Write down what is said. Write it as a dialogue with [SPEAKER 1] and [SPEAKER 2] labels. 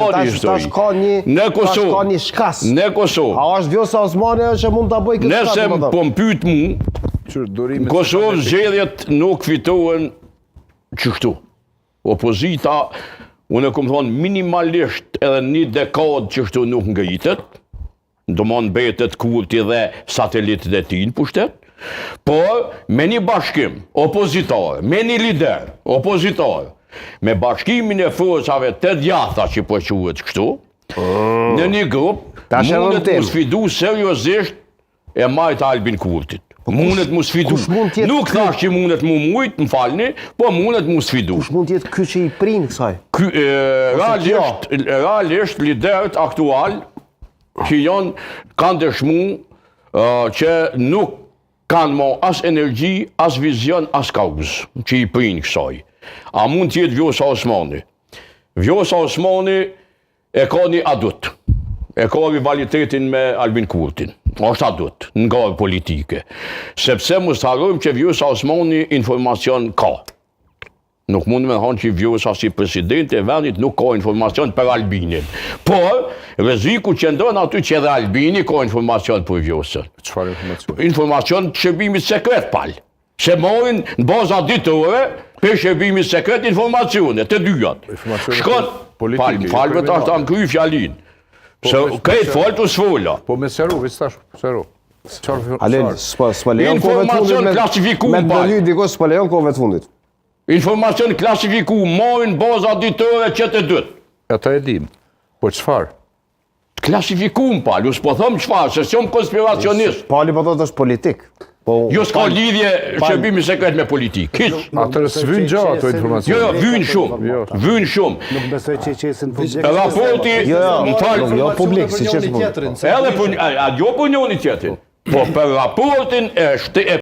[SPEAKER 1] Tash ka një shkas.
[SPEAKER 2] Në Kosovë.
[SPEAKER 1] A është Vjosa Osmani që mund ta bëj këtë shkas?
[SPEAKER 2] Nëse po mpyet mu, në Kosovë zgjedhjet nuk fitohen çështu. Opozita, unë kam thonë minimalisht edhe një dekadë çështu nuk ngritet. Domon mbetet Kurti dhe satelitet e tij në pushtet. Por me një bashkim opozitor, me një lider opozitor, me bashkimin e forcave të djatha që po quhet kështu, në një grup, mundet mu sfidu seriozisht e majt Albin Kurtit. Mundet mu sfidu. Nuk thash që mundet mu mujt, më falni, po mundet mu sfidu.
[SPEAKER 1] Kush mund tjetë ky që i prind kësaj?
[SPEAKER 2] Realisht liderët aktual që kanë dëshmu që nuk kanë mo as energji, as vizion, as kauz që i prind kësaj. A mund tjetë Vjosa Osmani? Vjosa Osmani e ka një adut. E ka rivalitetin me Albin Kurtin. Është adut, në garë politike. Sepse mos harrojmë që Vjosa Osmani informacion ka. Nuk mund me thonë që Vjosa si president e vendit nuk ka informacion për Albinin. Por, rreziku që ndonë aty që edhe Albini ka informacion për Vjosën.
[SPEAKER 3] Çfarë informacion?
[SPEAKER 2] Informacion të shërbimit sekret palë. Se morin në baza ditore për shërbimit sekret informacione, të dyjat. Shkon, falve të ashtë ankry fjallin. Se krejt falë të sfolla.
[SPEAKER 3] Po me seru, vëç tash, seru.
[SPEAKER 1] Alel, s'pa lejon kove të fundit me të bëlly dikos, s'pa lejon kove të fundit.
[SPEAKER 2] Informacion klasifiku, morin në baza ditore që të dytë.
[SPEAKER 3] Ata e dim, po qëfar?
[SPEAKER 2] Klasifikum palë, ju s'po thëmë qëfar, se s'jom konspiracionist.
[SPEAKER 1] Pali po thotë është politik.
[SPEAKER 2] Jo s'ka lidhje shërbimi sekret me politik.
[SPEAKER 3] Atër s'vyn gjatë ato informacion.
[SPEAKER 2] Jo, vynë shumë.
[SPEAKER 4] Nuk besoj që qesin publik.
[SPEAKER 2] Raporti, më falë.
[SPEAKER 1] Jo publik, si qesë publik.
[SPEAKER 2] Edhe jo për njoni tjetrin. Po për raportin e